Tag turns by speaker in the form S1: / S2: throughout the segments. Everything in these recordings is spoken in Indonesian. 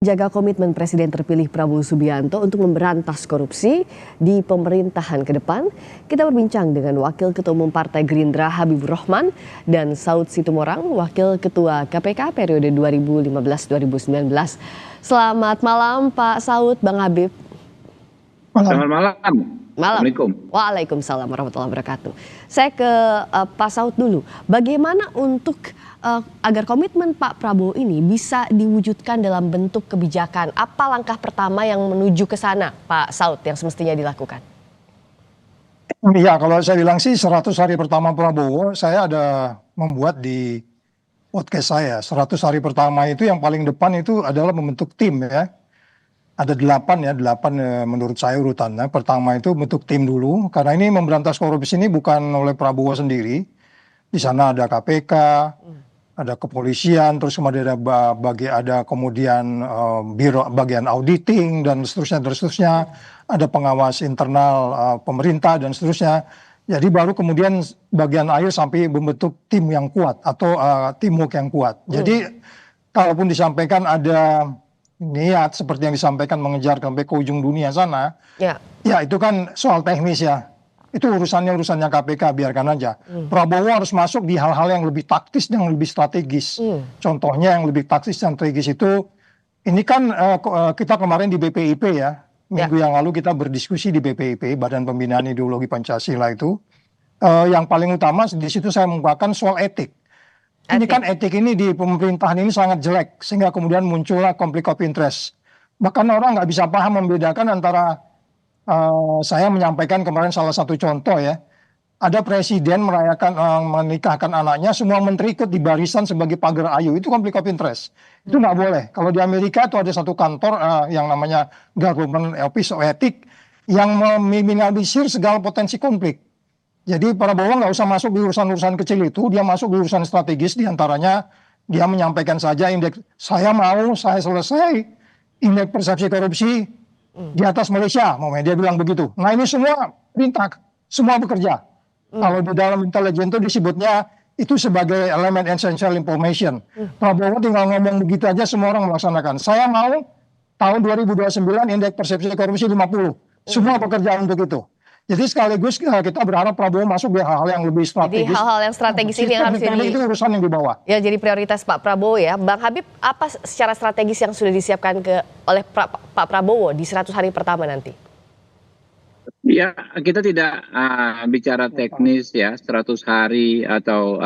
S1: jaga komitmen Presiden terpilih Prabowo Subianto untuk memberantas korupsi di pemerintahan ke depan. Kita berbincang dengan Wakil Ketua Umum Partai Gerindra Habibur Rahman dan Saud Situmorang, Wakil Ketua KPK periode 2015-2019. Selamat malam Pak Saud, Bang Habib.
S2: Selamat malam.
S1: Assalamualaikum. Waalaikumsalam warahmatullahi wabarakatuh. Saya ke Pak Saud dulu. Bagaimana untuk agar komitmen Pak Prabowo ini bisa diwujudkan dalam bentuk kebijakan? Apa langkah pertama yang menuju ke sana, Pak Saud, yang semestinya dilakukan?
S3: Iya, kalau saya bilang sih 100 hari pertama Prabowo, saya ada membuat di podcast saya. 100 hari pertama itu yang paling depan itu adalah membentuk tim ya. Ada 8 menurut saya urutannya. Pertama itu bentuk tim dulu, karena ini memberantas korupsi ini bukan oleh Prabowo sendiri. Di sana ada KPK, ada kepolisian, terus kemudian ada kemudian biro bagian auditing dan seterusnya. Ada pengawas internal pemerintah dan seterusnya. Jadi baru kemudian bagian akhir sampai membentuk tim yang kuat atau teamwork yang kuat. Jadi kalaupun disampaikan ada niat seperti yang disampaikan mengejar sampai ke ujung dunia sana, ya itu kan soal teknis ya. Itu urusannya KPK, biarkan aja. Prabowo harus masuk di hal-hal yang lebih taktis dan lebih strategis. Contohnya yang lebih taktis dan strategis itu, ini kan kita kemarin di BPIP ya, minggu yang lalu kita berdiskusi di BPIP, Badan Pembinaan Ideologi Pancasila itu. Yang paling utama di situ saya mengungkapkan soal etik. Ini kan etik ini di pemerintahan ini sangat jelek, sehingga kemudian muncullah konflik of interest. Bahkan orang nggak bisa paham membedakan antara, saya menyampaikan kemarin salah satu contoh ya, ada presiden merayakan menikahkan anaknya, semua menteri ikut di barisan sebagai pagar ayu, itu konflik of interest. Itu nggak boleh. Kalau di Amerika itu ada satu kantor yang namanya Government Office of Ethics yang meminimalisir segala potensi konflik. Jadi Prabowo nggak usah masuk di urusan-urusan kecil itu, dia masuk di urusan strategis, diantaranya dia menyampaikan saja indeks, saya selesai indeks persepsi korupsi di atas Malaysia, dia bilang begitu. Nah ini semua perintah, semua bekerja. Kalau di dalam intelijen itu disebutnya itu sebagai elemen essential information. Prabowo tinggal ngomong begitu aja, semua orang melaksanakan. Saya mau tahun 2029 indeks persepsi korupsi 50. Semua bekerja untuk itu. Jadi sekaligus kita berharap Prabowo masuk di hal-hal yang lebih strategis.
S1: Jadi hal-hal yang strategis ini yang harus jadi
S3: itu urusan yang di bawah.
S1: Ya, jadi prioritas Pak Prabowo ya. Bang Habib, apa secara strategis yang sudah disiapkan oleh Pak Prabowo di 100 hari pertama nanti?
S2: Ya, kita tidak bicara teknis ya, 100 hari atau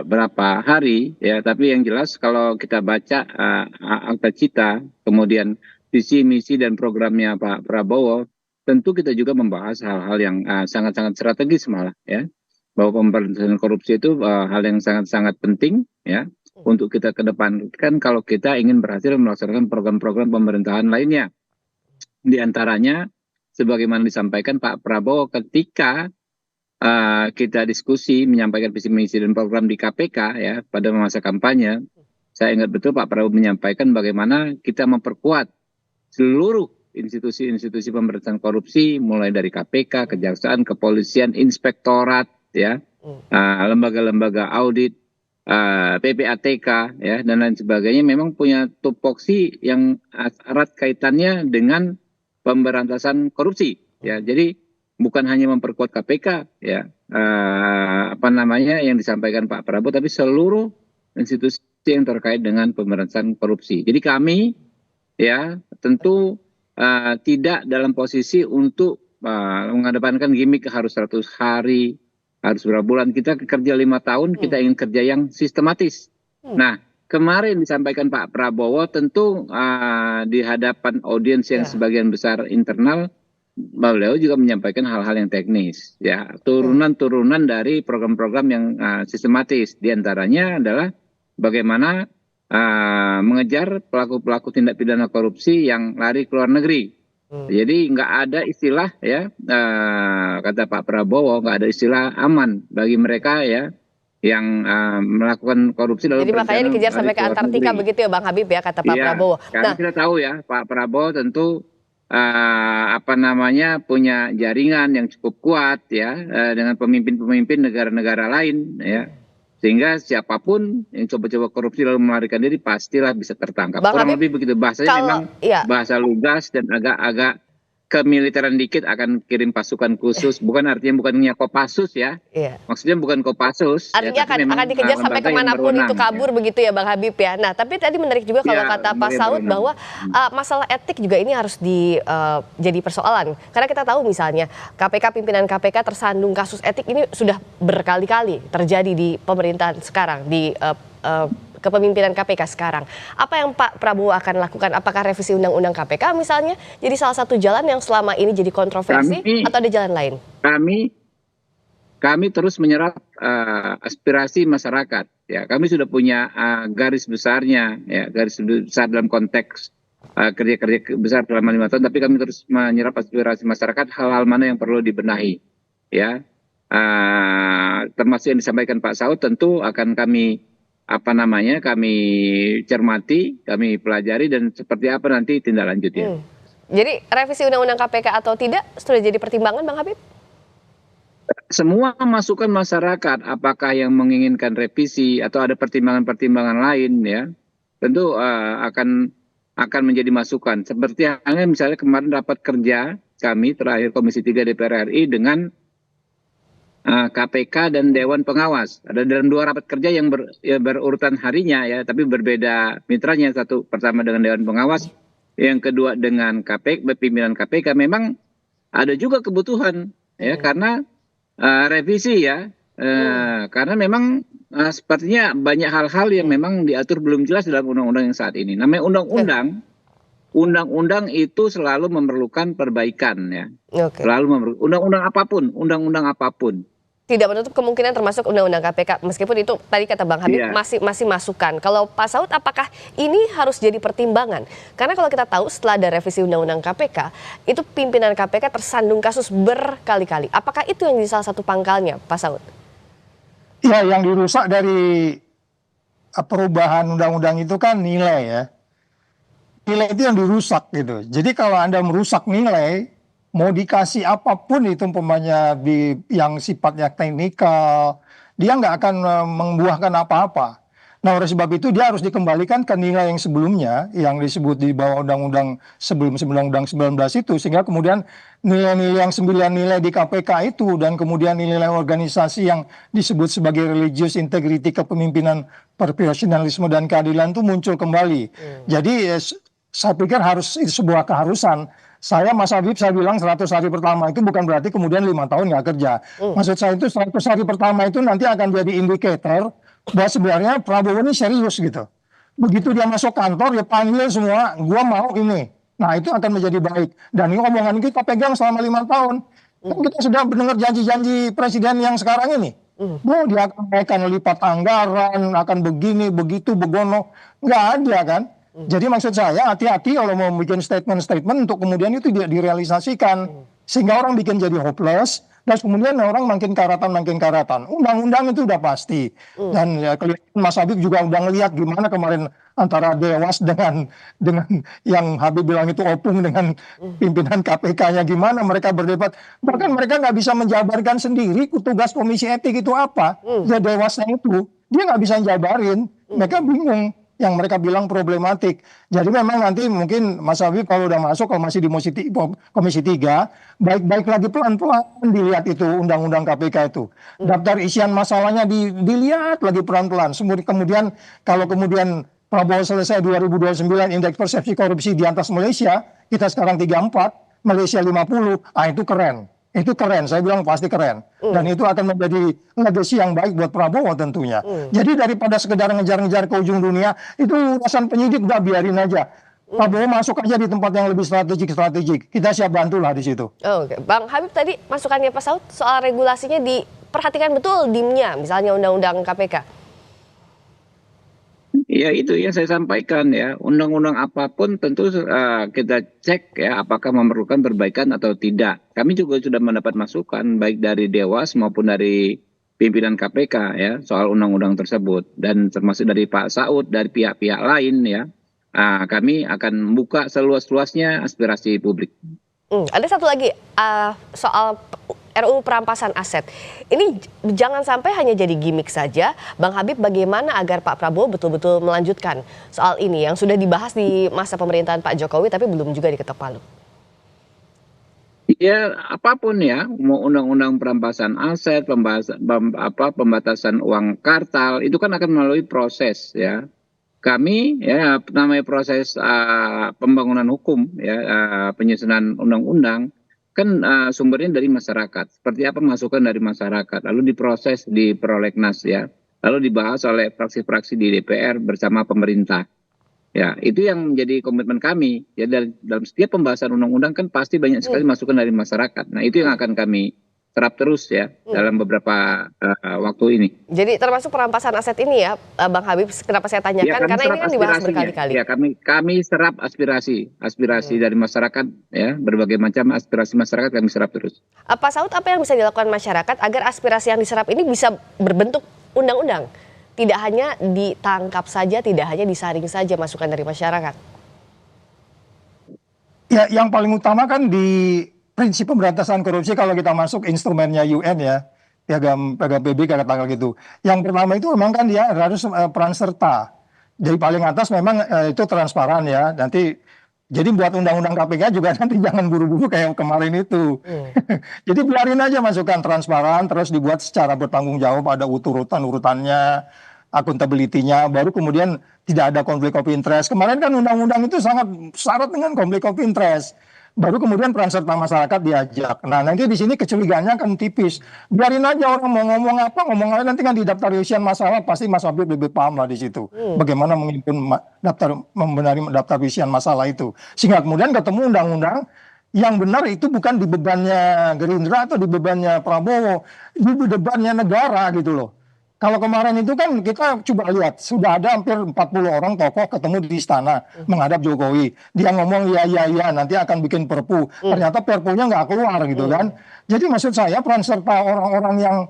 S2: berapa hari ya, tapi yang jelas kalau kita baca akta cita, kemudian visi, misi dan programnya Pak Prabowo, tentu kita juga membahas hal-hal yang sangat-sangat strategis malah ya, bahwa pemberantasan korupsi itu hal yang sangat-sangat penting ya untuk kita kedepankan kalau kita ingin berhasil melaksanakan program-program pemerintahan lainnya. Di antaranya sebagaimana disampaikan Pak Prabowo ketika kita diskusi menyampaikan visi misi dan program di KPK ya pada masa kampanye, saya ingat betul Pak Prabowo menyampaikan bagaimana kita memperkuat seluruh institusi-institusi pemberantasan korupsi, mulai dari KPK, Kejaksaan, Kepolisian, Inspektorat, ya, lembaga-lembaga audit, PPATK, ya, dan lain sebagainya, memang punya tupoksi yang erat kaitannya dengan pemberantasan korupsi, ya. Jadi bukan hanya memperkuat KPK, ya, yang disampaikan Pak Prabowo, tapi seluruh institusi yang terkait dengan pemberantasan korupsi. Jadi kami, ya, tentu tidak dalam posisi untuk mengedepankan gimmick harus 100 hari, harus berapa bulan. Kita kerja 5 tahun, kita ingin kerja yang sistematis. Nah, kemarin disampaikan Pak Prabowo tentu di hadapan audiens yang sebagian besar internal, beliau juga menyampaikan hal-hal yang teknis, ya, turunan-turunan dari program-program yang sistematis. Di antaranya adalah bagaimana mengejar pelaku-pelaku tindak pidana korupsi yang lari ke luar negeri. Jadi nggak ada istilah ya, kata Pak Prabowo, nggak ada istilah aman bagi mereka ya yang melakukan korupsi.
S1: Jadi makanya dikejar sampai ke Antartika begitu ya Bang Habib ya, kata Pak Prabowo.
S2: Karena kita tahu ya Pak Prabowo tentu punya jaringan yang cukup kuat ya dengan pemimpin-pemimpin negara-negara lain ya. Sehingga siapapun yang coba-coba korupsi lalu melarikan diri pastilah bisa tertangkap.
S1: Bang
S2: Kurang
S1: Habib,
S2: lebih begitu, bahasanya memang
S1: kalau ya
S2: bahasa lugas dan agak-agak kemiliteran dikit, akan kirim pasukan khusus. Bukan artinya bukannya Kopassus ya.
S1: iya.
S2: Maksudnya bukan Kopassus ya,
S1: Artinya
S2: tapi memang
S1: akan dikejar sampai
S2: lembaga yang
S1: kemanapun itu
S2: berwenang ya.
S1: kabur begitu ya Bang Habib ya. Nah tapi tadi menarik juga kalau
S2: Ya,
S1: kata Pak
S2: lembaga yang
S1: Saud
S2: berwenang.
S1: bahwa masalah etik juga ini harus jadi persoalan. Karena kita tahu misalnya KPK, pimpinan KPK tersandung kasus etik ini sudah berkali-kali terjadi di pemerintahan sekarang, di kepemimpinan KPK sekarang. Apa yang Pak Prabowo akan lakukan? Apakah revisi Undang-Undang KPK misalnya jadi salah satu jalan yang selama ini jadi kontroversi atau ada jalan lain?
S2: Kami terus menyerap aspirasi masyarakat. Ya, kami sudah punya garis besarnya, ya, garis besar dalam konteks kerja-kerja besar selama 5 tahun. Tapi kami terus menyerap aspirasi masyarakat, hal-hal mana yang perlu dibenahi. Ya, termasuk yang disampaikan Pak Saud tentu akan kami kami cermati, kami pelajari, dan seperti apa nanti tindak lanjutnya.
S1: Jadi revisi Undang-Undang KPK atau tidak sudah jadi pertimbangan Bang Habib?
S2: Semua masukan masyarakat, apakah yang menginginkan revisi atau ada pertimbangan-pertimbangan lain, ya, tentu akan menjadi masukan. Seperti halnya misalnya kemarin rapat kerja kami terakhir Komisi 3 DPR RI dengan KPK dan Dewan Pengawas. Ada dalam 2 rapat kerja yang berurutan harinya ya, tapi berbeda mitranya. Satu pertama dengan Dewan Pengawas, yang kedua dengan pimpinan KPK. Memang ada juga kebutuhan ya, karena revisi ya, karena memang sepertinya banyak hal-hal yang memang diatur belum jelas dalam undang-undang yang saat ini. Namanya undang-undang itu selalu memerlukan perbaikan ya. Selalu undang-undang apapun.
S1: Tidak menutup kemungkinan termasuk Undang-Undang KPK, meskipun itu tadi kata Bang Habib masih masukan. Kalau Pak Saud, apakah ini harus jadi pertimbangan? Karena kalau kita tahu setelah ada revisi Undang-Undang KPK, itu pimpinan KPK tersandung kasus berkali-kali. Apakah itu yang jadi salah satu pangkalnya, Pak Saud?
S3: Ya, yang dirusak dari perubahan undang-undang itu kan nilai ya. Nilai itu yang dirusak gitu. Jadi kalau Anda merusak nilai, mau dikasih apapun itu umpamanya yang sifatnya teknikal, dia nggak akan membuahkan apa-apa. Nah, oleh sebab itu dia harus dikembalikan ke nilai yang sebelumnya, yang disebut di bawah undang-undang sebelum Undang-Undang 19 itu, sehingga kemudian nilai-nilai yang 9 nilai di KPK itu, dan kemudian nilai organisasi yang disebut sebagai religious integrity, kepemimpinan, profesionalisme, dan keadilan itu muncul kembali. Jadi saya pikir itu sebuah keharusan. Mas Habib, saya bilang 100 hari pertama itu bukan berarti kemudian 5 tahun nggak kerja. Maksud saya itu 100 hari pertama itu nanti akan jadi indikator bahwa sebenarnya Prabowo ini serius gitu. Begitu dia masuk kantor, dia panggil semua, gua mau ini. Nah, itu akan menjadi baik. Dan ini omongan kita pegang selama 5 tahun. Kan kita sudah mendengar janji-janji presiden yang sekarang ini. Dia akan lipat anggaran, akan begini, begitu, begono. Nggak ada kan. Jadi maksud saya hati-hati kalau mau bikin statement-statement untuk kemudian itu direalisasikan. Sehingga orang bikin jadi hopeless, dan kemudian orang makin karatan. Undang-undang itu udah pasti. Dan ya, kelihatan Mas Habib juga udah ngelihat gimana kemarin antara Dewas dengan yang Habib bilang itu opung dengan pimpinan KPK-nya, gimana mereka berdebat. Bahkan mereka nggak bisa menjabarkan sendiri tugas komisi etik itu apa. Ya Dewasnya itu, dia nggak bisa jabarin. Mereka bingung. Yang mereka bilang problematik. Jadi memang nanti mungkin Mas Habib kalau udah masuk, kalau masih di Komisi 3, baik-baik lagi pelan-pelan dilihat itu undang-undang KPK itu. Daftar isian masalahnya dilihat lagi pelan-pelan. Kemudian kalau kemudian Prabowo selesai 2029, indeks persepsi korupsi di atas Malaysia, kita sekarang 34, Malaysia 50, itu keren. Itu keren, saya bilang pasti keren. Dan itu akan menjadi legacy yang baik buat Prabowo tentunya. Jadi daripada sekedar ngejar-ngejar ke ujung dunia, itu urusan penyidik, udah biarin aja. Prabowo masuk aja di tempat yang lebih strategik. Kita siap bantulah di situ.
S1: Oke. Bang Habib tadi masukannya Pak Saud soal regulasinya diperhatikan betul dimnya, misalnya Undang-Undang KPK.
S2: Ya itu yang saya sampaikan ya, undang-undang apapun tentu kita cek ya apakah memerlukan perbaikan atau tidak. Kami juga sudah mendapat masukan baik dari Dewas maupun dari pimpinan KPK ya soal undang-undang tersebut, dan termasuk dari Pak Saud, dari pihak-pihak lain ya. Kami akan membuka seluas-luasnya aspirasi publik.
S1: Ada satu lagi soal RUU perampasan aset. Ini jangan sampai hanya jadi gimmick saja. Bang Habib, bagaimana agar Pak Prabowo betul-betul melanjutkan soal ini yang sudah dibahas di masa pemerintahan Pak Jokowi tapi belum juga diketok palu?
S2: Ya, apapun ya, mau undang-undang perampasan aset, pembatasan uang kartal, itu kan akan melalui proses ya. Kami ya namanya proses pembangunan hukum ya, penyusunan undang-undang kan sumbernya dari masyarakat. Seperti apa masukan dari masyarakat, lalu diproses di prolegnas ya, lalu dibahas oleh fraksi-fraksi di DPR bersama pemerintah. Ya, itu yang menjadi komitmen kami. Ya, dalam setiap pembahasan undang-undang kan pasti banyak sekali masukan dari masyarakat. Nah, itu yang akan kami serap terus ya dalam beberapa waktu ini.
S1: Jadi termasuk perampasan aset ini ya, Bang Habib, kenapa saya tanyakan?
S2: Ya, kami
S1: Karena
S2: serap
S1: ini kan dibahas
S2: aspirasinya.
S1: berkali-kali.
S2: Ya, kami serap aspirasi dari masyarakat ya, berbagai macam aspirasi masyarakat kami serap terus.
S1: Pak Saud, apa yang bisa dilakukan masyarakat agar aspirasi yang diserap ini bisa berbentuk undang-undang? Tidak hanya ditangkap saja, tidak hanya disaring saja masukan dari masyarakat.
S3: Ya, yang paling utama kan di prinsip pemberantasan korupsi kalau kita masuk instrumennya UN ya, piagam PBB katakanlah gitu. Yang pertama itu memang kan dia harus peran serta. Dari paling atas memang itu transparan ya. Nanti jadi buat undang-undang KPK juga nanti jangan buru-buru kayak kemarin itu. Jadi biarin aja masukan transparan, terus dibuat secara bertanggung jawab, ada urutannya, accountability-nya, baru kemudian tidak ada konflik of interest. Kemarin kan undang-undang itu sangat syarat dengan konflik of interest. Baru kemudian peran serta masyarakat diajak. Nah, nanti di sini kecurigaannya kan tipis. Biarin aja orang mau ngomong apa, ngomong aja, nanti kan di daftar isian masalah pasti Mas Habib lebih paham lah di situ. Bagaimana menghimpun membenari daftar isian masalah itu. Sehingga kemudian ketemu undang-undang yang benar itu bukan di bebannya Gerindra atau di bebannya Prabowo, di bebannya negara gitu loh. Kalau kemarin itu kan kita coba lihat, sudah ada hampir 40 orang tokoh ketemu di istana menghadap Jokowi. Dia ngomong ya nanti akan bikin perpu. Ternyata perpunya nggak keluar gitu kan. Jadi maksud saya peran serta orang-orang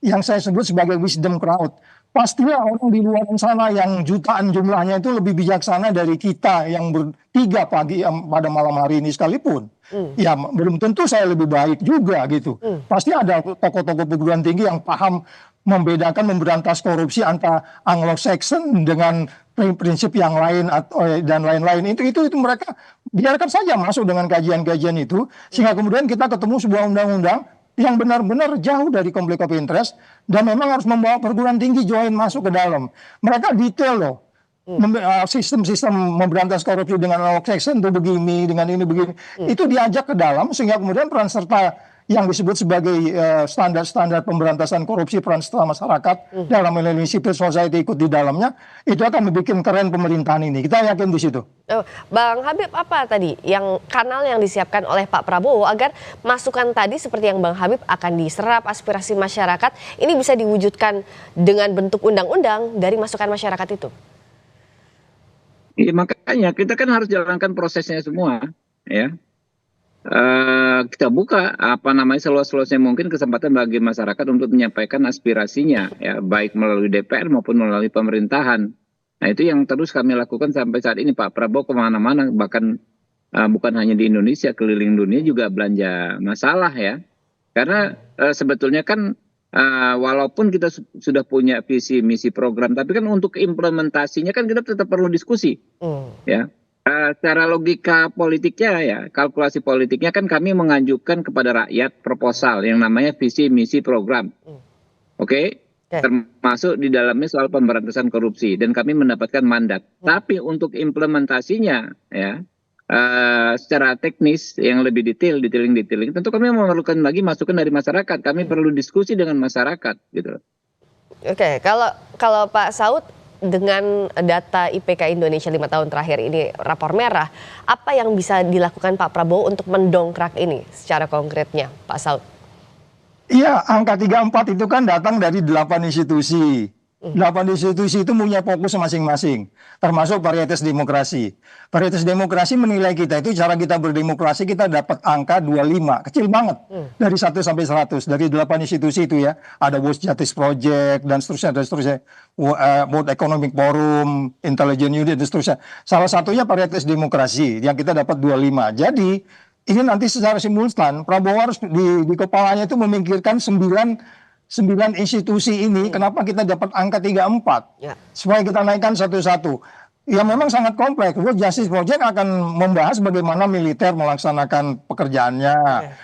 S3: yang saya sebut sebagai wisdom crowd. Pastilah orang di luar sana yang jutaan jumlahnya itu lebih bijaksana dari kita yang bertiga pada malam hari ini sekalipun. Ya belum tentu saya lebih baik juga gitu. Pasti ada tokoh-tokoh perguruan tinggi yang paham membedakan memberantas korupsi antara Anglo-Saxon dengan prinsip yang lain dan lain-lain. Itu mereka biarkan saja masuk dengan kajian-kajian itu sehingga kemudian kita ketemu sebuah undang-undang yang benar-benar jauh dari konflik of interest dan memang harus membawa perguruan tinggi join masuk ke dalam. Mereka detail loh. Sistem-sistem memberantas korupsi dengan Anglo-Saxon itu begini, dengan ini begini. Itu diajak ke dalam sehingga kemudian peran serta yang disebut sebagai standar-standar pemberantasan korupsi peran serta masyarakat dalam melalui civil society ikut di dalamnya, itu akan membuat keren pemerintahan ini. Kita yakin di situ.
S1: Bang Habib, apa tadi yang kanal yang disiapkan oleh Pak Prabowo agar masukan tadi seperti yang Bang Habib akan diserap aspirasi masyarakat ini bisa diwujudkan dengan bentuk undang-undang dari masukan masyarakat itu?
S2: Ya, makanya kita kan harus jalankan prosesnya semua, ya. Kita buka seluas-luasnya mungkin kesempatan bagi masyarakat untuk menyampaikan aspirasinya ya, baik melalui DPR maupun melalui pemerintahan. Nah, itu yang terus kami lakukan sampai saat ini. Pak Prabowo kemana-mana, bahkan bukan hanya di Indonesia, keliling dunia juga belanja masalah ya. Karena sebetulnya kan walaupun kita sudah punya visi misi program, tapi kan untuk implementasinya kan kita tetap perlu diskusi ya. Secara logika politiknya ya, kalkulasi politiknya kan kami mengajukan kepada rakyat proposal yang namanya visi misi program. Oke? Termasuk di dalamnya soal pemberantasan korupsi dan kami mendapatkan mandat. Tapi untuk implementasinya ya, secara teknis yang lebih detailing tentu kami memerlukan lagi masukan dari masyarakat. Kami perlu diskusi dengan masyarakat gitu.
S1: Oke, kalau Pak Saud, dengan data IPK Indonesia 5 tahun terakhir ini rapor merah, apa yang bisa dilakukan Pak Prabowo untuk mendongkrak ini secara konkretnya, Pak Saud?
S3: Iya, angka 34 itu kan datang dari 8 institusi. 8 institusi itu punya fokus masing-masing, termasuk Varietas Demokrasi. Varietas Demokrasi menilai kita itu cara kita berdemokrasi kita dapat angka 25, kecil banget. Dari 1 sampai 100, dari 8 institusi itu ya. Ada World Justice Project dan seterusnya. World Economic Forum, Intelligence Unit dan seterusnya. Salah satunya Varietas Demokrasi yang kita dapat 25. Jadi ini nanti secara simultan Prabowo harus di kepalanya itu memikirkan 9 institusi ini, kenapa kita dapat angka 34, supaya kita naikkan satu-satu. Ya memang sangat kompleks. World Justice Project akan membahas bagaimana militer melaksanakan pekerjaannya,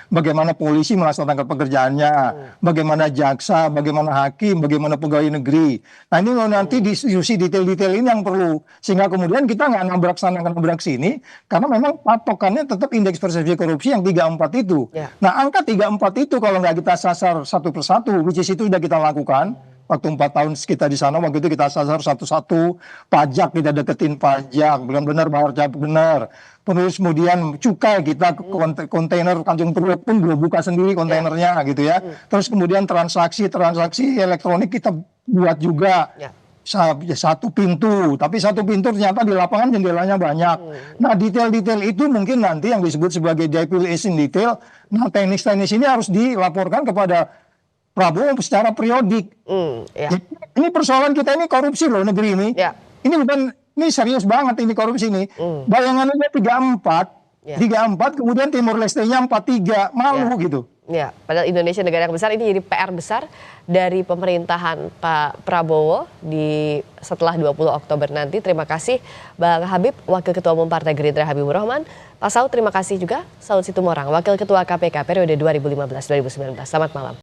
S3: bagaimana polisi melaksanakan pekerjaannya, bagaimana jaksa, bagaimana hakim, bagaimana pegawai negeri. Nah ini nanti diskusi detail-detail ini yang perlu, sehingga kemudian kita nggak nabrak sana nabrak sini, karena memang patokannya tetap indeks persepsi korupsi yang 34 itu. Nah angka 34 itu kalau nggak kita sasar satu persatu, which is itu sudah kita lakukan. Waktu 4 tahun kita di sana, waktu itu kita sasar satu-satu, pajak kita deketin pajak, benar-benar bayar pajak benar. Terus kemudian cukai kita kontainer Tanjung Priok pun belum buka sendiri kontainernya gitu ya. Terus kemudian transaksi elektronik kita buat juga. Satu pintu, tapi satu pintu ternyata di lapangan jendelanya banyak. Nah detail-detail itu mungkin nanti yang disebut sebagai devil is in detail. Nah teknis-teknis ini harus dilaporkan kepada Prabowo secara periodik. Ini persoalan kita ini korupsi loh negeri ini. Ini serius banget ini korupsi ini. Bayangannya 34, kemudian Timor Leste-nya 43, malu gitu.
S1: Ya, padahal Indonesia negara yang besar, ini jadi PR besar dari pemerintahan Pak Prabowo setelah 20 Oktober nanti. Terima kasih Bang Habib, Wakil Ketua Umum Partai Gerindra Habibur Rahman. Pak Saud, terima kasih juga. Saud Situmorang, Wakil Ketua KPK periode 2015-2019. Selamat malam.